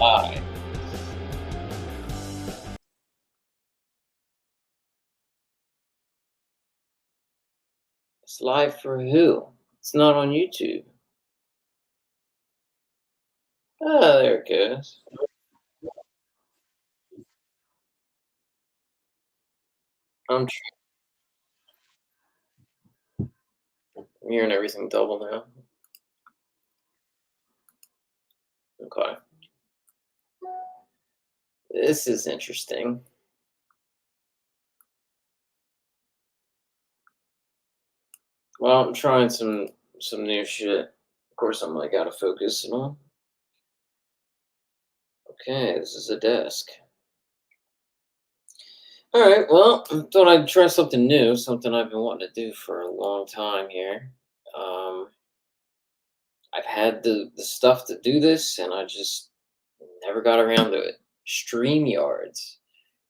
Alright. It's live for who? It's not on YouTube. Oh, there it goes. I'm hearing everything double now. Okay. This is interesting. Well, I'm trying some new shit. Of course, I'm like out of focus and all. Okay, this is a desk. All right. Well, I thought I'd try something new, something I've been wanting to do for a long time here. Um, I've had the stuff to do this, and I just never got around to it. StreamYards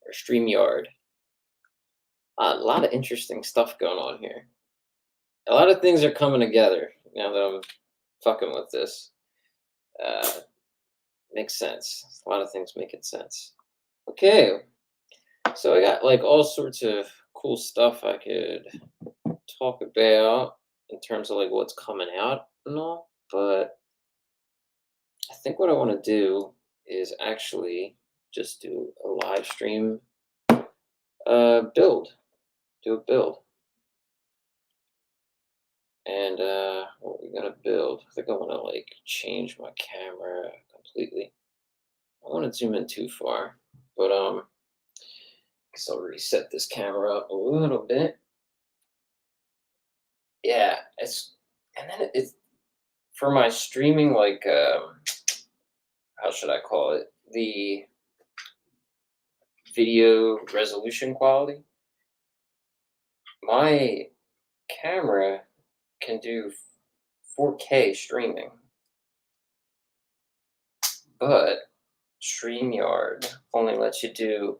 or StreamYard. A lot of interesting stuff going on here. A lot of things are coming together now that I'm fucking with this. Uh, Makes sense. A lot of things making sense. Okay, so I got like all sorts of cool stuff I could talk about in terms of like what's coming out and all, but I think what I want to do is actually just do a live stream build. Do a build. And what we're gonna build, I think I want to like change my camera completely. I don't want to zoom in too far, but guess I'll reset this camera up a little bit. Yeah, and then it's for my streaming, like how should I call it? The video resolution quality. My camera can do 4K streaming, but StreamYard only lets you do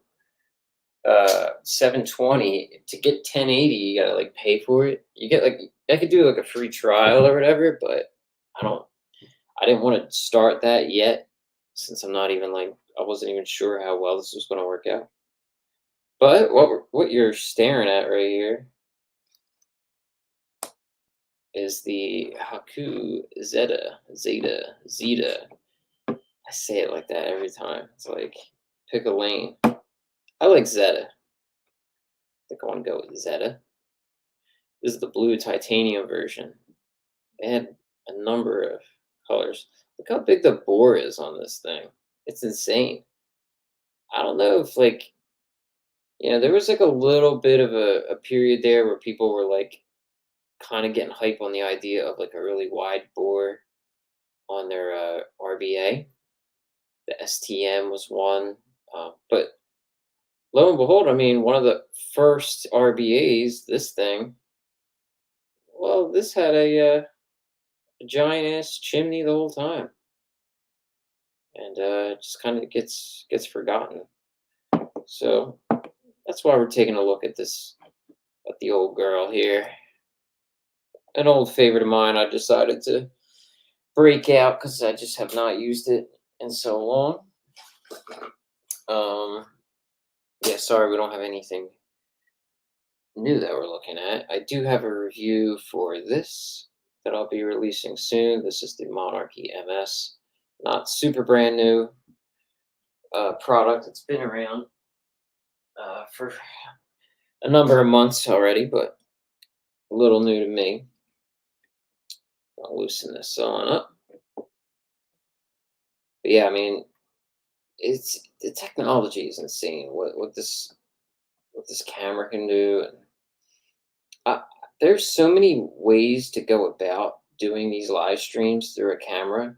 720. To get 1080 you gotta like pay for it. You get like, I could do like a free trial or whatever, but I didn't want to start that yet, since I'm not even like, I wasn't even sure how well this was going to work out. But what you're staring at right here is the Haku Zeta. I say it like that every time. It's like, pick a lane. I like Zeta. I think I want to go with Zeta. This is the blue titanium version. They had a number of colors. Look how big the bore is on this thing. It's insane. I don't know if like, there was like a little bit of a period there where people were like kind of getting hype on the idea of like a really wide bore on their RBA. The STM was one, but lo and behold, I mean, one of the first RBAs, this thing, well, this had a giant ass chimney the whole time, and just kind of gets forgotten. So that's why we're taking a look at this, at the old girl here. An old favorite of mine. I decided to break out because I just have not used it in so long. Yeah, sorry, we don't have anything new that we're looking at. I do have a review for this that I'll be releasing soon. This is the Monarchy MS, not super brand new product. It's been around for a number of months already, but a little new to me. I'll loosen this on up. But yeah, I mean, it's the technology is insane. What this camera can do, and there's so many ways to go about doing these live streams through a camera.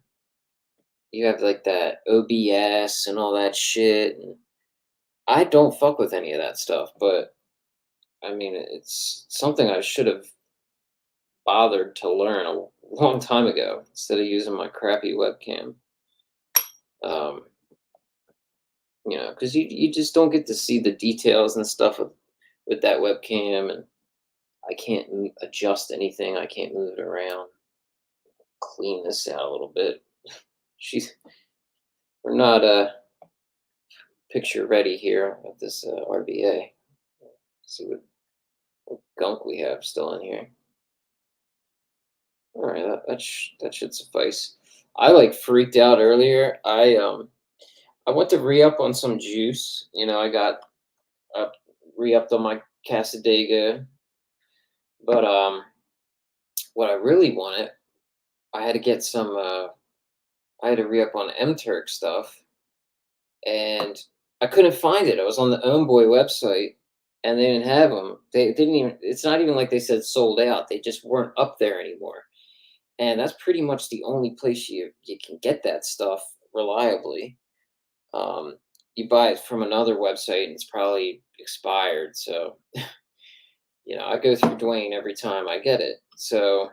You have like that OBS and all that shit. And I don't fuck with any of that stuff, but I mean, it's something I should have bothered to learn a long time ago instead of using my crappy webcam. Because you just don't get to see the details and stuff with that webcam, and I can't adjust anything. I can't move it around. Clean this out a little bit. She's we're not picture ready here with this RBA. See what gunk we have still in here. All right, that should suffice. I like freaked out earlier. I went to re-up on some juice. You know, I got re-upped on my Casadega, but what I really wanted, I had to get some. I had to re-up on M-Turk stuff, and I couldn't find it. I was on the Ownboy website, and they didn't have them. They didn't even. It's not even like they said sold out. They just weren't up there anymore. And that's pretty much the only place you can get that stuff reliably. You buy it from another website, and it's probably expired. So, you know, I go through Dwayne every time I get it. So,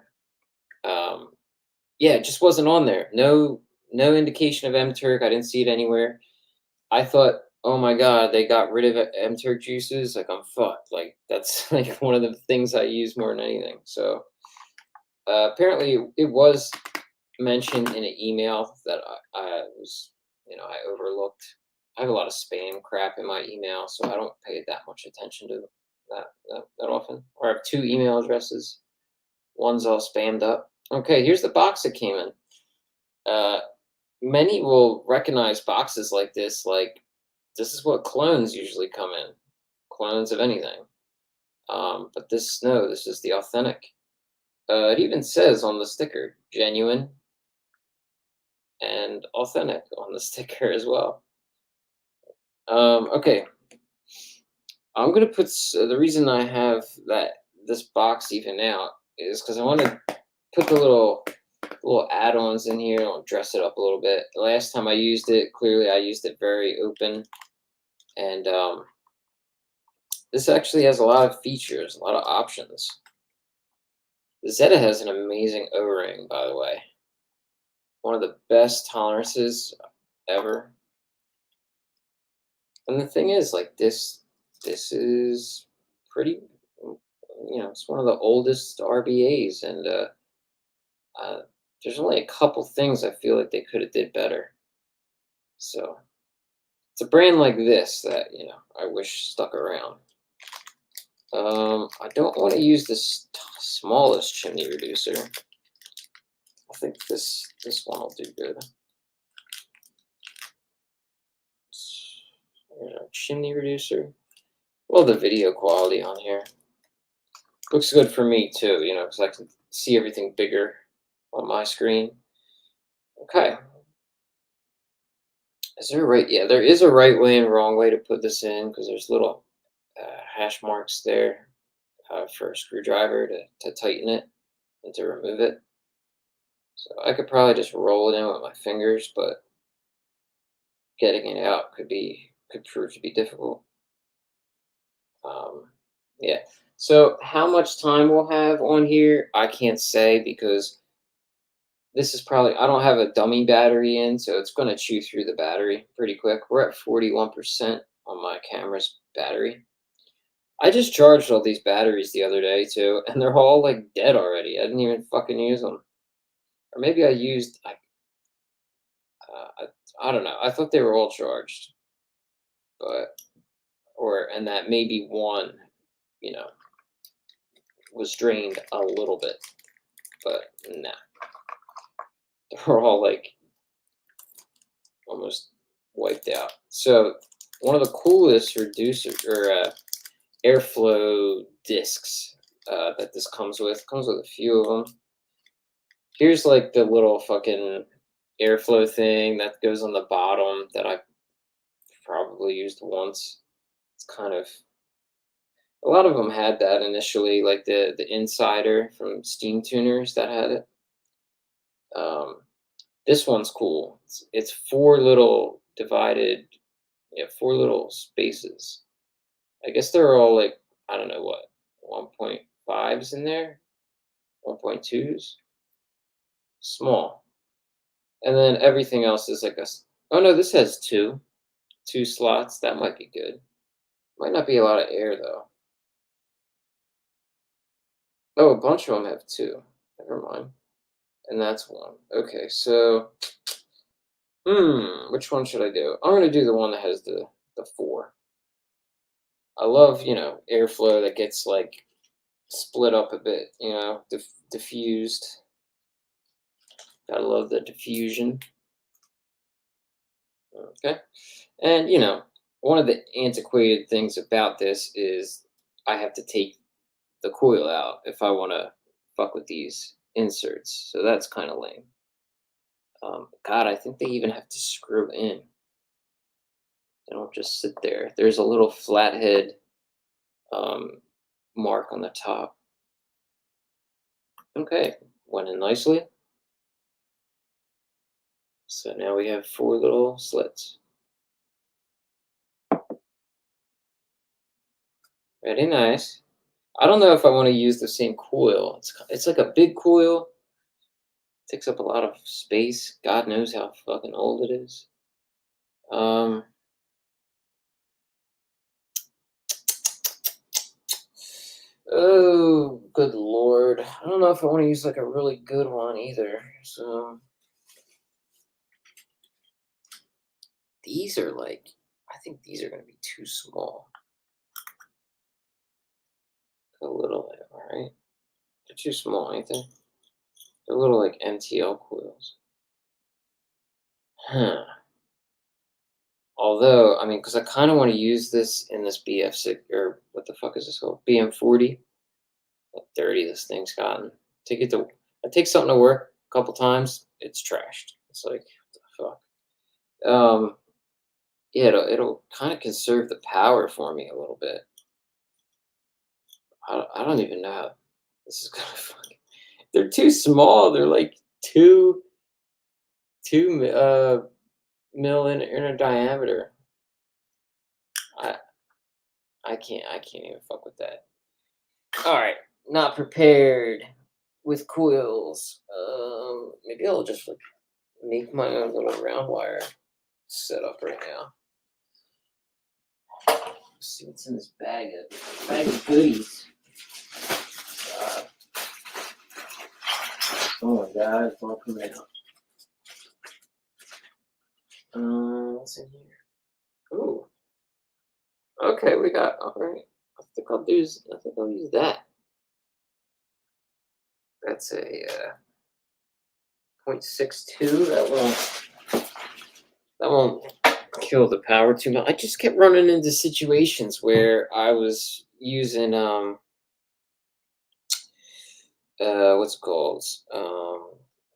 yeah, it just wasn't on there. No indication of M-Turk. I didn't see it anywhere. I thought, oh my God, they got rid of M-Turk juices. Like, I'm fucked. Like, that's like one of the things I use more than anything. So, apparently it was mentioned in an email that I was, you know, I overlooked. I have a lot of spam crap in my email, so I don't pay that much attention to that often. Or I have two email addresses. One's all spammed up. Okay, here's the box that came in. Many will recognize boxes like this. Like, this is what clones usually come in. Clones of anything. But this, no, this is the authentic. It even says on the sticker, genuine and authentic on the sticker as well. Okay, I'm gonna put the reason I have this box even out is because I want to put the little add-ons in here. I'll dress it up a little bit. The last time I used it, clearly I used it very open, and this actually has a lot of features, a lot of options. The Zeta has an amazing O-ring, by the way. One of the best tolerances ever. And the thing is, like, this is pretty, you know, it's one of the oldest RBAs, and there's only a couple things I feel like they could have did better. So it's a brand like this that, you know, I wish stuck around. I don't want to use this smallest chimney reducer. I think this one will do good. There's our chimney reducer. Well, the video quality on here looks good for me too, you know, because I can see everything bigger on my screen. Okay. Is there a right? Yeah, there is a right way and wrong way to put this in, because there's little hash marks there for a screwdriver to tighten it and to remove it. So I could probably just roll it in with my fingers, but getting it out could prove to be difficult. Yeah. So how much time we'll have on here, I can't say, because this is probably, I don't have a dummy battery in, so it's going to chew through the battery pretty quick. We're at 41% on my camera's battery. I just charged all these batteries the other day too, and they're all like dead already. I didn't even fucking use them. Or maybe I used, I don't know. I thought they were all charged, but, and that maybe one, you know, was drained a little bit, but nah. They're all like almost wiped out. So one of the coolest reducer or airflow discs that this comes with a few of them. Here's like the little fucking airflow thing that goes on the bottom that I probably used once. It's kind of, a lot of them had that initially, like the Insider from Steam Tuners that had it. This one's cool. It's four little divided, yeah, four little spaces. I guess they're all like, I don't know what, 1.5s in there, 1.2s, small. And then everything else is like oh no, this has two slots. That might be good. Might not be a lot of air though. Oh, a bunch of them have two. Never mind. And that's one. Okay, so Which one should I do? I'm gonna do the one that has the 4. I love, airflow that gets like split up a bit, diffused. Gotta love the diffusion. Okay. And, one of the antiquated things about this is I have to take the coil out if I want to fuck with these inserts. So that's kind of lame. God, I think they even have to screw in. They don't just sit there. There's a little flathead mark on the top. Okay, went in nicely. So now we have 4 little slits. Very nice. I don't know if I want to use the same coil. It's like a big coil. Takes up a lot of space. God knows how fucking old it is. Oh, good lord. I don't know if I want to use like a really good one either. So these are like, I think these are going to be too small. A little bit, all right? They're too small, ain't they? They're little like MTL coils. Huh. Although, I mean, because I kind of want to use this in this BF6, or what the fuck is this called? BM40. How dirty this thing's gotten. I take something to work a couple times, it's trashed. It's like, what the fuck? Yeah, it'll kind of conserve the power for me a little bit. I don't even know how this is gonna fucking. They're too small. They're like two mil in inner diameter. I can't even fuck with that. All right, not prepared with coils. Maybe I'll just like make my own little round wire setup right now. Let's see what's in this bag of goodies. Oh my god, it's all coming out. What's in here? Ooh. Okay, we got, all right. I think I'll use that. That's a 0.62. That won't kill the power too much. I just kept running into situations where I was using what's it called? God,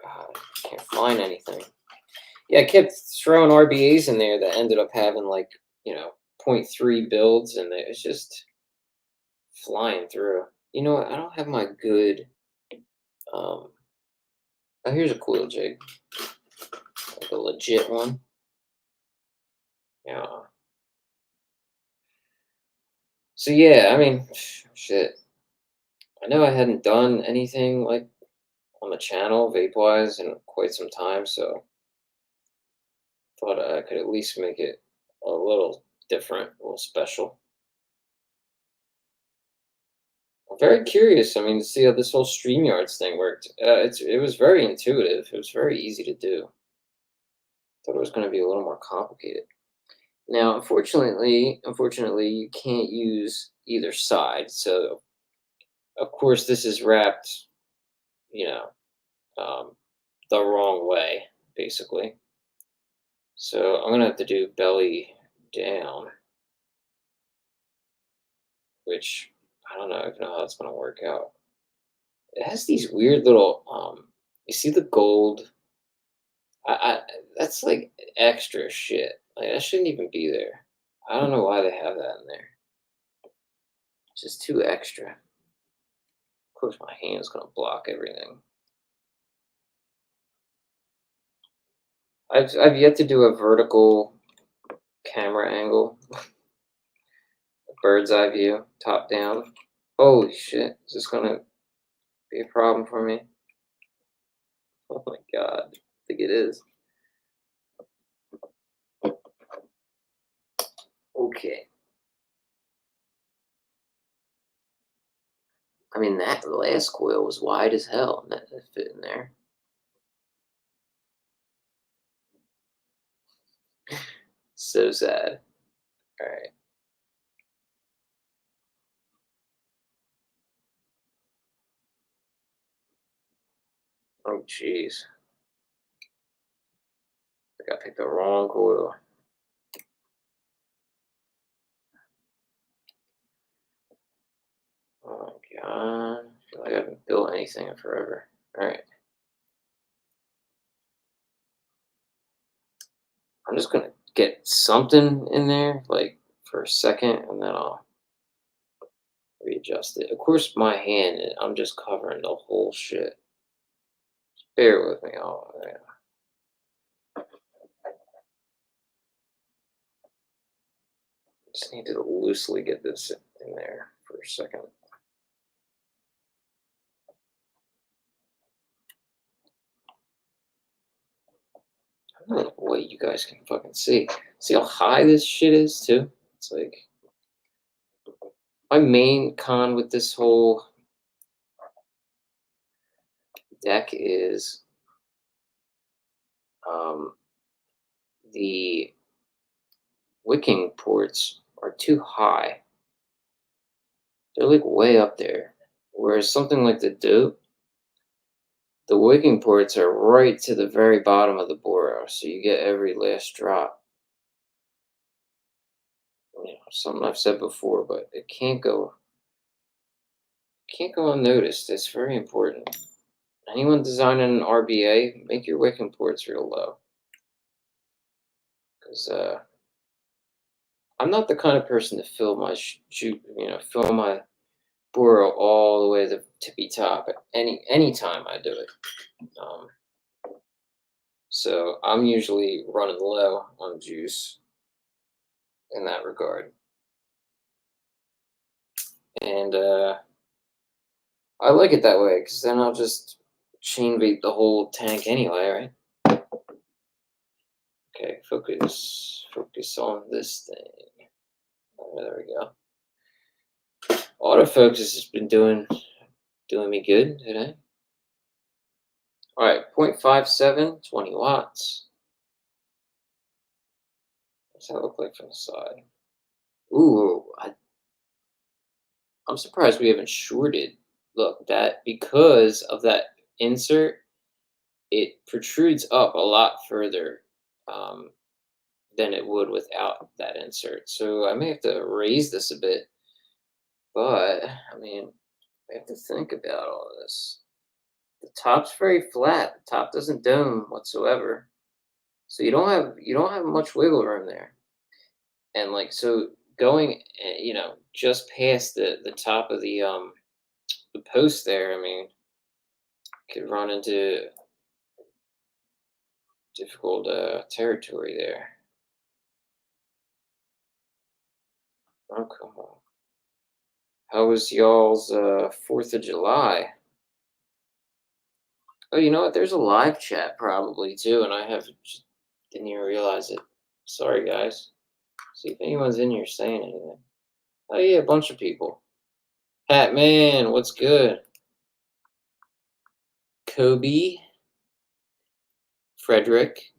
I can't find anything. Yeah, I kept throwing RBAs in there that ended up having like 0.3 builds, and it's just flying through. You know what? I don't have my good. Oh, here's a cool jig, like a legit one. Yeah. So yeah, I mean, shit. I know I hadn't done anything like on the channel vape-wise in quite some time, so thought I could at least make it a little different, a little special. I'm very curious. I mean, to see how this whole StreamYards thing worked. It was very intuitive. It was very easy to do. Thought it was going to be a little more complicated. Now, unfortunately, you can't use either side. So, of course, this is wrapped, the wrong way, basically. So I'm gonna have to do belly down, which I don't know how that's gonna work out. It has these weird little you see the gold? I that's like extra shit. Like that shouldn't even be there. I don't know why they have that in there. It's just too extra. Of course my hand's gonna block everything. I've yet to do a vertical camera angle. A bird's eye view, top down. Holy shit. Is this gonna be a problem for me? Oh my god. I think it is. Okay. I mean, that last coil was wide as hell, and that fit in there. So sad. All right. Oh, jeez. I think I picked the wrong coil. Oh, my God. I feel like I haven't built anything in forever. All right. I'm just going to get something in there, like, for a second, and then I'll readjust it. Of course, my hand, I'm just covering the whole shit. Bear with me. Oh, yeah. Just need to loosely get this in there for a second. I don't know what you guys can fucking see. See how high this shit is, too? It's like, my main con with this whole deck is the wicking ports are too high. They're like way up there. Whereas something like the dope, the wicking ports are right to the very bottom of the boro, so you get every last drop. You know, something I've said before, but it can't go unnoticed. It's very important. Anyone designing an RBA, make your wicking ports real low. Because I'm not the kind of person to fill my fill my boro all the way to the tippy top at any time I do it. So I'm usually running low on juice in that regard. And I like it that way because then I'll just chain bait the whole tank anyway, right? Okay, focus on this thing. Oh, there we go. Autofocus has been doing me good today. All right, 0.57, 20 watts. What's that look like from the side? Ooh, I'm surprised we haven't shorted. Look, that because of that insert, it protrudes up a lot further than it would without that insert. So I may have to raise this a bit, but I mean, I have to think about all this. The top's very flat. The top doesn't dome whatsoever, so you don't have much wiggle room there. And like so, going just past the top of the post there, I mean, could run into difficult territory there. Oh, come on. How was y'all's 4th of July? Oh, you know what? There's a live chat probably too, and I didn't even realize it. Sorry, guys. See if anyone's in here saying anything. Oh yeah, a bunch of people. Hat Man, what's good? Kobe, Frederick,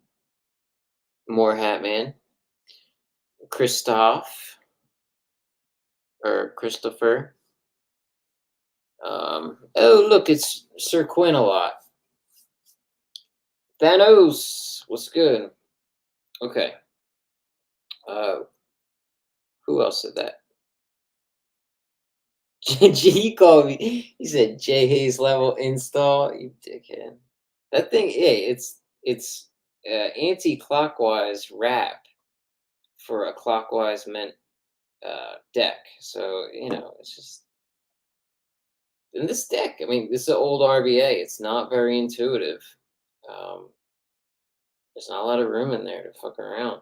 more Hat Man, Christoph, or Christopher. Oh look, it's Sir Quinn a lot. Thanos, what's good? Okay. Who else said that? He called me. He said J Hayes level install. You dickhead. That thing, hey, it's anti-clockwise wrap for a clockwise meant deck. So it's just in this deck. I mean, this is an old RBA. It's not very intuitive. There's not a lot of room in there to fuck around.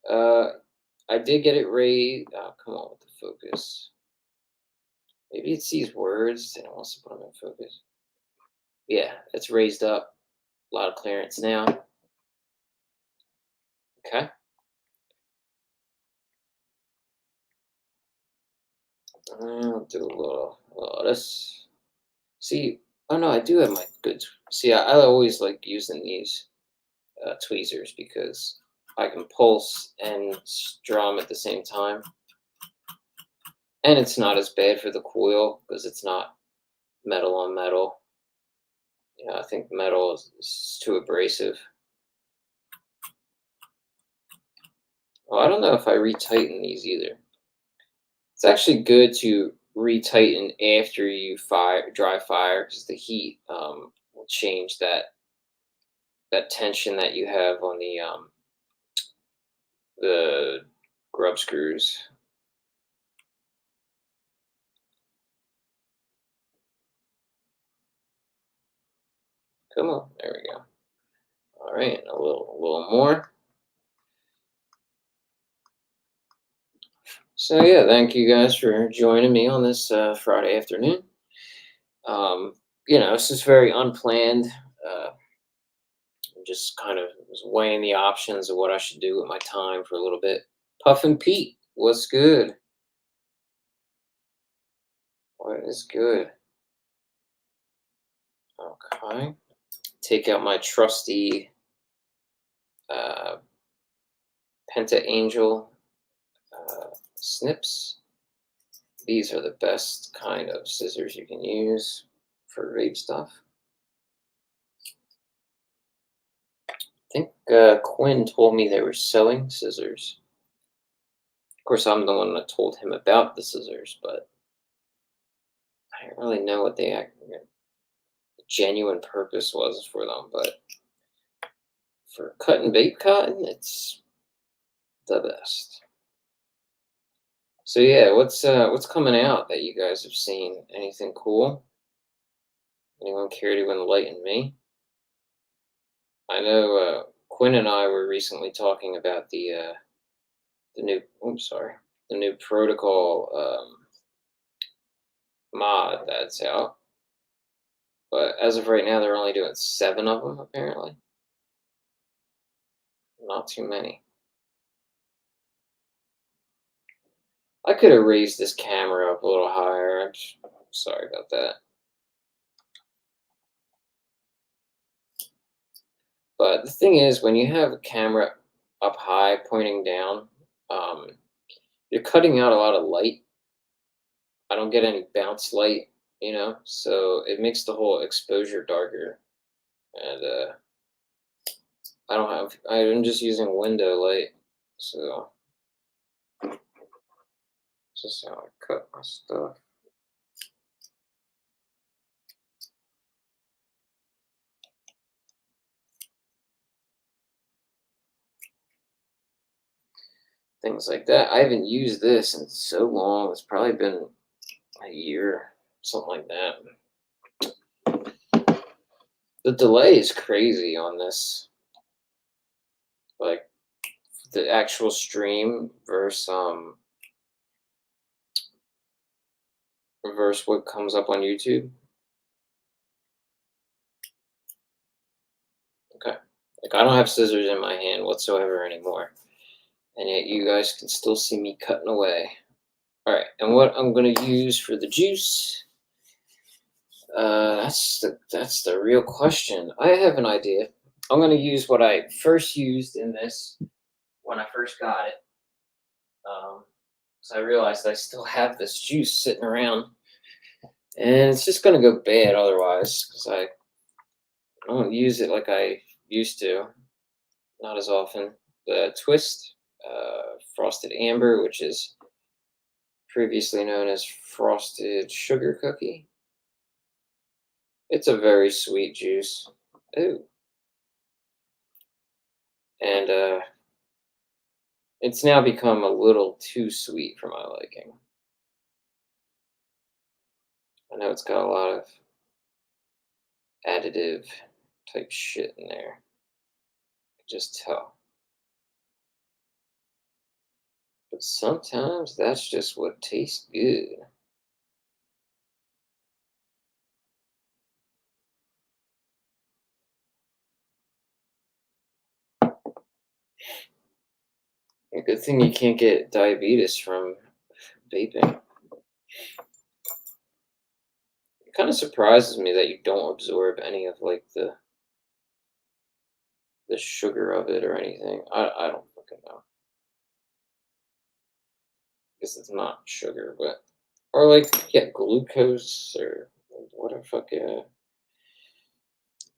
But I did get it raised. Oh, come on with the focus. Maybe it sees words and it wants to put them in focus. Yeah, it's raised up. A lot of clearance now. Okay. I'll do a little of this. See, oh no, I do have my good. See, I always like using these tweezers because I can pulse and strum at the same time. And it's not as bad for the coil because it's not metal on metal. You know, I think metal is too abrasive. Well, I don't know if I retighten these either. It's actually good to retighten after you dry fire because the heat will change that tension that you have on the grub screws. Come on, there we go. All right, a little more. So yeah, thank you guys for joining me on this Friday afternoon. You know, this is very unplanned. Just kind of was weighing the options of what I should do with my time for a little bit. Puffin Pete, what's good? What is good? Okay. Take out my trusty Penta Angel snips. These are the best kind of scissors you can use for vape stuff. I think Quinn told me they were sewing scissors. Of course, I'm the one that told him about the scissors, but I don't really know what the genuine purpose was for them. But for cutting vape cotton, it's the best. So yeah, what's coming out that you guys have seen? Anything cool? Anyone care to enlighten me? I know Quinn and I were recently talking about the new. Oops, sorry, the new protocol mod that's out. But as of right now, they're only doing 7 of them apparently. Not too many. I could have raised this camera up a little higher. I'm sorry about that. But the thing is, when you have a camera up high pointing down, you're cutting out a lot of light. I don't get any bounce light, you know, so it makes the whole exposure darker. And I'm just using window light, so this is how I cut my stuff. Things like that. I haven't used this in so long. It's probably been a year, something like that. The delay is crazy on this. Like the actual stream versus what comes up on YouTube. Okay. Like I don't have scissors in my hand whatsoever anymore. And yet you guys can still see me cutting away. All right, and what I'm going to use for the juice, that's the real question. I have an idea. I'm going to use what I first used in this when I first got it. So I realized I still have this juice sitting around, and it's just going to go bad otherwise because I don't use it like I used to, not as often. The Twist Frosted Amber, which is previously known as Frosted Sugar Cookie. It's a very sweet juice. Ooh. And it's now become a little too sweet for my liking. I know it's got a lot of additive type shit in there. I can just tell. But sometimes that's just what tastes good. A good thing you can't get diabetes from vaping. It kind of surprises me that you don't absorb any of like the the sugar of it or anything. I don't fucking know. Guess it's not sugar, but or like yeah, glucose or whatever fuck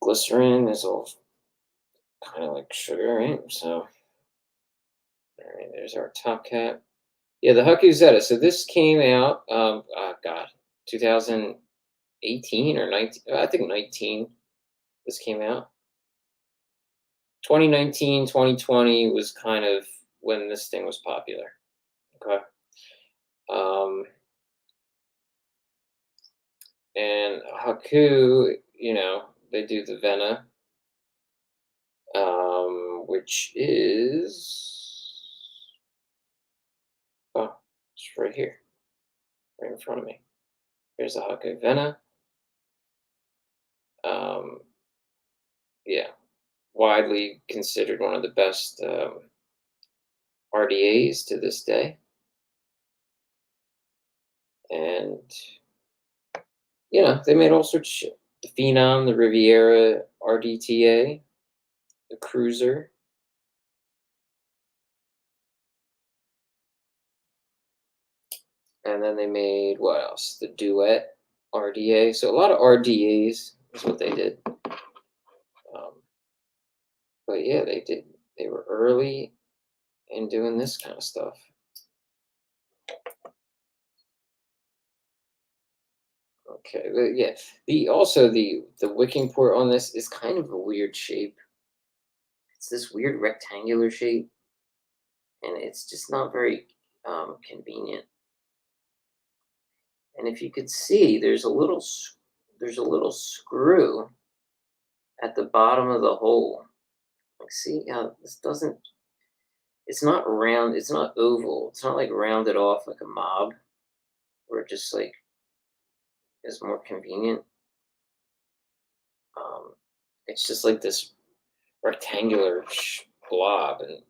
glycerin is all kind of like sugar, right? So all right, there's our top cap. Yeah, the Haku Xeta. So this came out, oh God, 2018 or 19. I think 19. This came out. 2019, 2020 was kind of when this thing was popular. Okay. Um, and Haku, they do the Vena, which is, oh, it's right here, right in front of me. Here's the Haku Vena. Um, yeah, widely considered one of the best RDAs to this day. And, they made all sorts of shit. The Phenom, the Riviera RDTA, the Cruiser. And then they made, what else? The Duet RDA. So a lot of RDAs is what they did. But yeah, they did. They were early in doing this kind of stuff. Okay, but yeah. The wicking port on this is kind of a weird shape. It's this weird rectangular shape, and it's just not very convenient. And if you could see, there's a little screw at the bottom of the hole. Like, see how this doesn't. It's not round. It's not oval. It's not like rounded off like a mob, where it just like is more convenient. It's just like this rectangular blob, and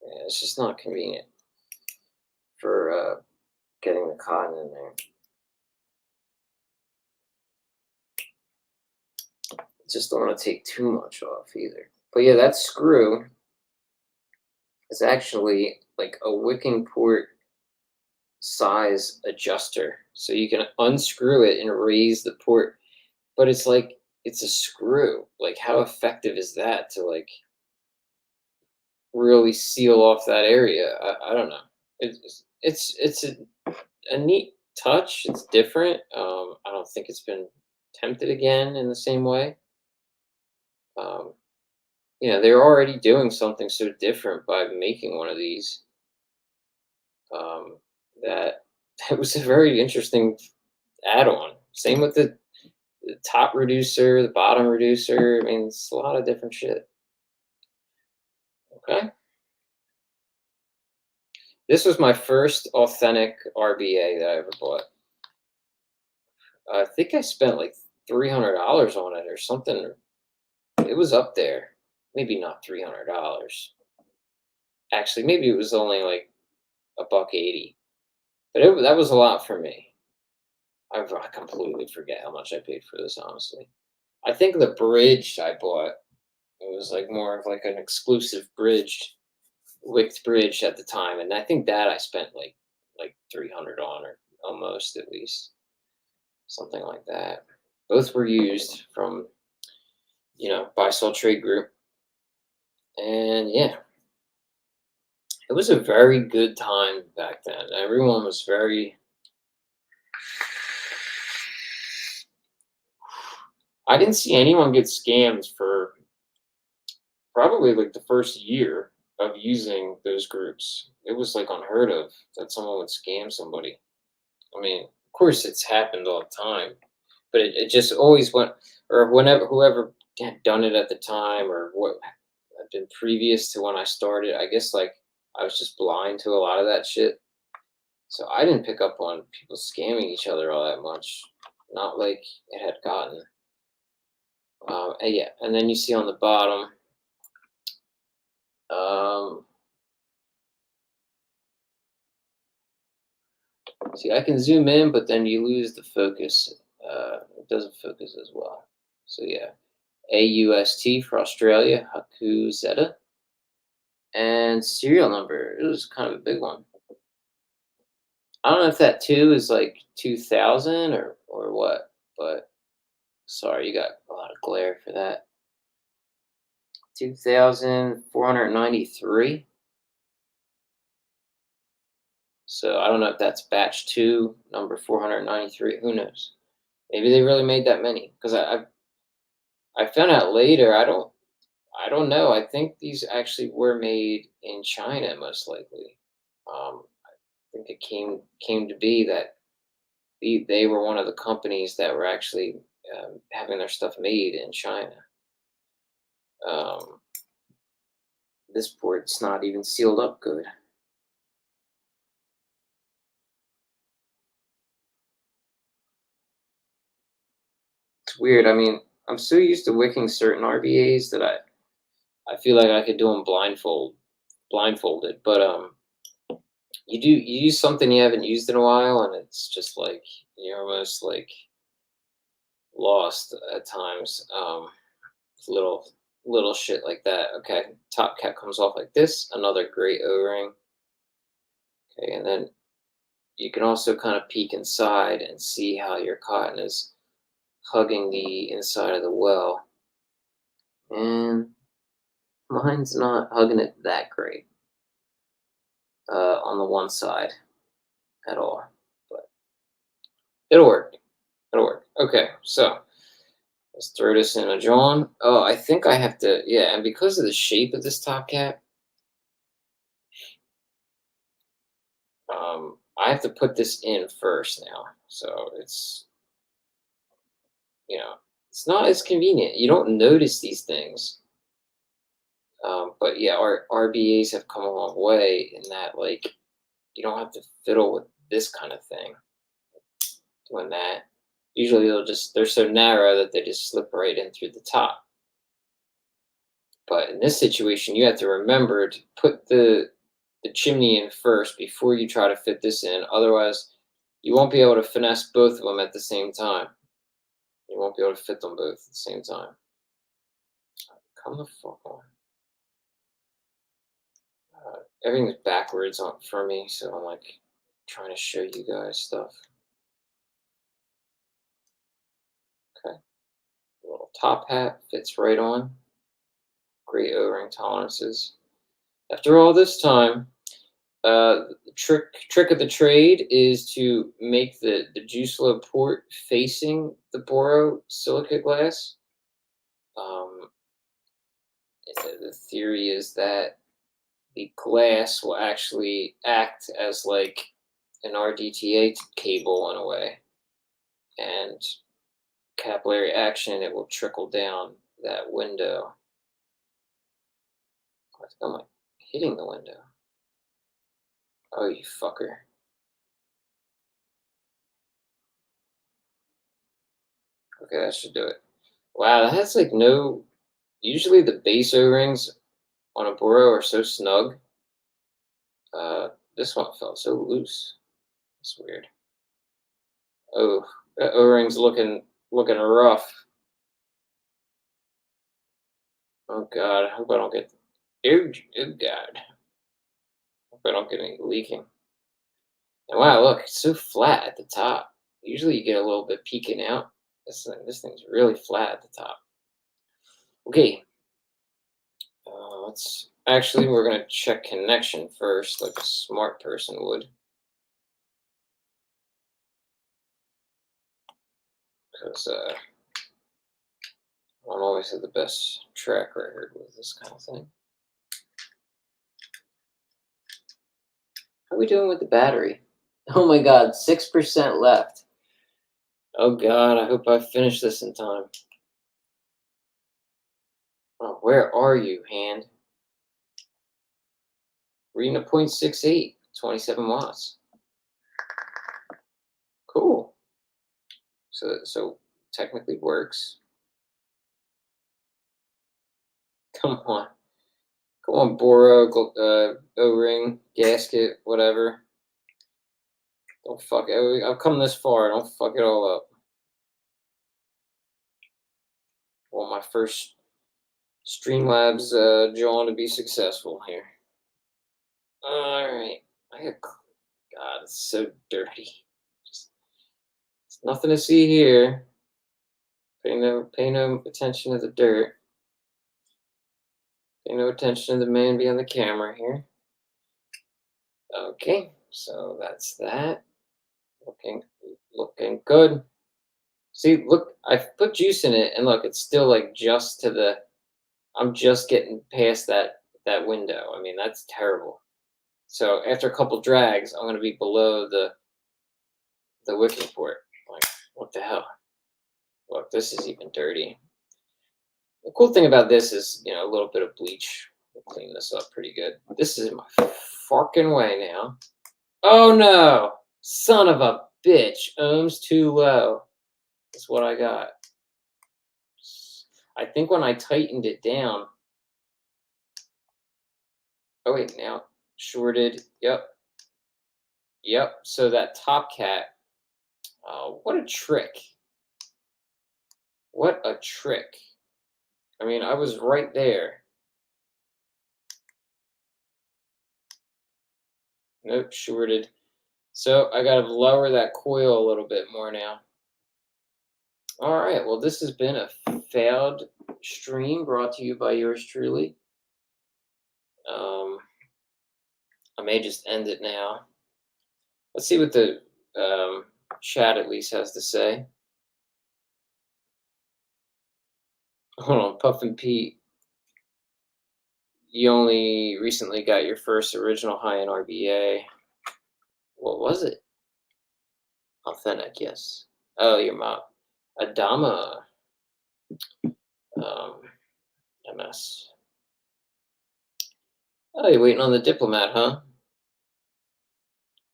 yeah, it's just not convenient for getting the cotton in there. Just don't want to take too much off either. But yeah, that screw is actually like a wicking port size adjuster. So you can unscrew it and raise the port, but it's like it's a screw. Like how effective is that to like really seal off that area? I don't know. It's a neat touch. It's different. I don't think it's been attempted again in the same way. Um, they're already doing something so different by making one of these. That it was a very interesting add-on. Same with the top reducer, the bottom reducer. I mean, it's a lot of different shit. Okay. This was my first authentic RBA that I ever bought. I think I spent like $300 on it or something. It was up there. Maybe not $300. Actually, maybe it was only like $1.80. But that was a lot for me. I completely forget how much I paid for this, honestly. I think the bridge I bought, it was like more of like an exclusive bridged, wicked bridge at the time, and I think that I spent like 300 on, or almost at least, something like that. Both were used from buy sell trade group, and yeah, it was a very good time back then. Everyone was very. I didn't see anyone get scammed for probably like the first year of using those groups. It was like unheard of that someone would scam somebody. I mean, of course, it's happened all the time, but it just always went, or whenever whoever had done it at the time, or what had been previous to when I started. I guess like I was just blind to a lot of that shit, so I didn't pick up on people scamming each other all that much. Not like it had gotten. And yeah, and then you see on the bottom. See, I can zoom in, but then you lose the focus. It doesn't focus as well. So yeah, AUST for Australia, Haku Xeta. And serial number, it was kind of a big one. I don't know if that 2 is like 2000 or what, but sorry, you got a lot of glare for that. 2,493. So I don't know if that's batch 2, number 493. Who knows? Maybe they really made that many, because I found out later. I don't know. I think these actually were made in China, most likely. I think it came to be that they were one of the companies that were actually having their stuff made in China. Um, this port's not even sealed up good. It's weird. I mean, I'm so used to wicking certain RBAs that I feel like I could do them blindfolded. But you use something you haven't used in a while, and it's just like you're almost like lost at times. Little shit like that. Okay, top cap comes off like this. Another great O-ring. Okay, and then you can also kind of peek inside and see how your cotton is hugging the inside of the well. And mine's not hugging it that great on the one side at all, but it'll work. It'll work. Okay, so let's throw this in a John. Oh, I think I have to, yeah, and because of the shape of this top cap, I have to put this in first now. So it's, it's not as convenient. You don't notice these things. But yeah, our RBAs have come a long way in that, like, you don't have to fiddle with this kind of thing. Doing that, usually they're so narrow that they just slip right in through the top. But in this situation, you have to remember to put the chimney in first before you try to fit this in. Otherwise, you won't be able to finesse both of them at the same time. You won't be able to fit them both at the same time. Come the fuck on. Everything's backwards for me, so I'm like trying to show you guys stuff. Okay. A little top hat fits right on. Great O-ring tolerances. After all this time, the trick of the trade is to make the juice lobe port facing the borosilicate glass. The theory is that the glass will actually act as like an RDTA cable in a way, and capillary action, it will trickle down that window. I think I'm like hitting the window. Oh, you fucker. Okay, that should do it. Wow, that's like no. Usually the base O-rings on a Boro are so snug. This one felt so loose. It's weird. Oh, that O-ring's looking rough. Oh God, I hope I don't get. Oh God, I hope I don't get any leaking. And wow, look, it's so flat at the top. Usually you get a little bit peeking out. This thing's really flat at the top. Okay. We're gonna check connection first, like a smart person would. Because I don't always have the best track record with this kind of thing. How are we doing with the battery? Oh my God, 6% left. Oh God, I hope I finish this in time. Oh, where are you, hand? Reading a 0.68, 27 watts. Cool. So technically works. Come on. Come on, Boro, O-ring, gasket, whatever. Don't fuck it. I've come this far. Don't fuck it all up. want my first Streamlabs drawing to be successful here. All right. God, it's so dirty. There's nothing to see here. Pay no attention to the dirt. Pay no attention to the man behind the camera here. Okay, so that's that. Looking good. See, look, I put juice in it, and look, it's still like just to the. I'm just getting past that window. I mean, that's terrible. So after a couple drags, I'm going to be below the wicking port. Like, what the hell? Look, this is even dirty. The cool thing about this is, a little bit of bleach will clean this up pretty good. This is my fucking way now. Oh no! Son of a bitch. Ohms too low. That's what I got. I think when I tightened it down. Oh wait, now shorted. Yep. So that top cat. Oh, what a trick. What a trick. I mean, I was right there. Nope, shorted. So I got to lower that coil a little bit more now. All right, well, this has been a failed stream brought to you by yours truly. I may just end it now. Let's see what the chat at least has to say. Hold on, Puffin Pete. You only recently got your first original high-end RBA. What was it? Authentic, yes. Oh, your mom. Adama. MS. Oh, you're waiting on the diplomat, huh?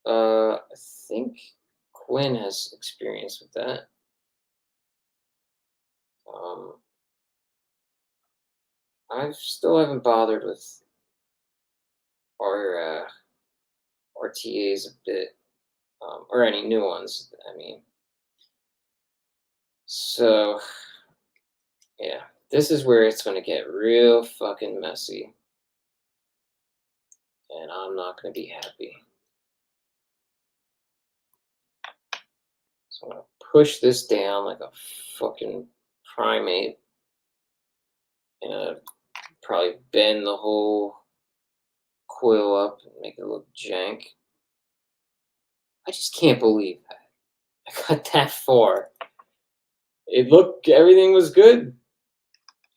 I think Quinn has experience with that. I still haven't bothered with our RTAs a bit, or any new ones, I mean. So, yeah, this is where it's going to get real fucking messy. And I'm not going to be happy. So I'm going to push this down like a fucking primate. And probably bend the whole coil up and make it look jank. I just can't believe that. I got that far. Everything was good.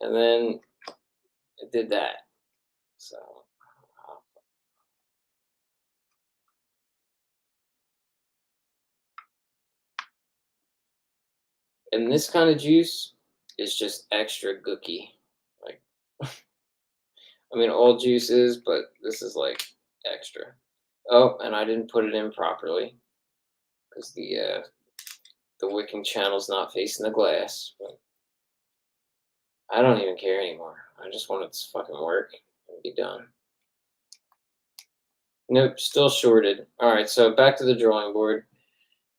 And then it did that. So. And this kind of juice is just extra gooky. Like, I mean, all juice is, but this is like extra. Oh, and I didn't put it in properly because the wicking channel's not facing the glass. But I don't even care anymore. I just want it to fucking work and be done. Nope, still shorted. All right, so back to the drawing board.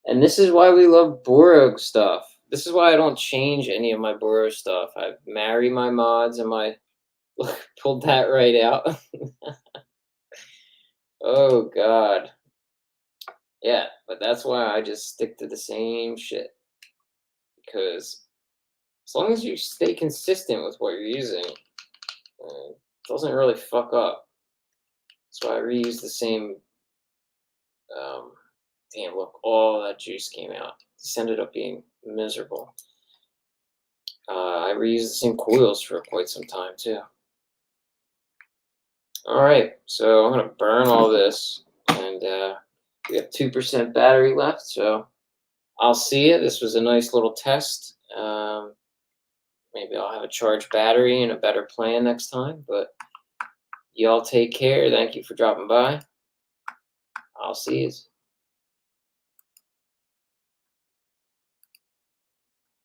And this is why we love Boro stuff. This is why I don't change any of my Boro stuff. I marry my mods and my... Look, pulled that right out. Oh, God. Yeah, but that's why I just stick to the same shit. Because as long as you stay consistent with what you're using, it doesn't really fuck up. That's why I reuse the same... damn, look, all that juice came out. This ended up being miserable. I reused the same coils for quite some time, too. All right, so I'm going to burn all this, and we have 2% battery left, so I'll see you. This was a nice little test. Maybe I'll have a charged battery and a better plan next time, but y'all take care. Thank you for dropping by. I'll see you.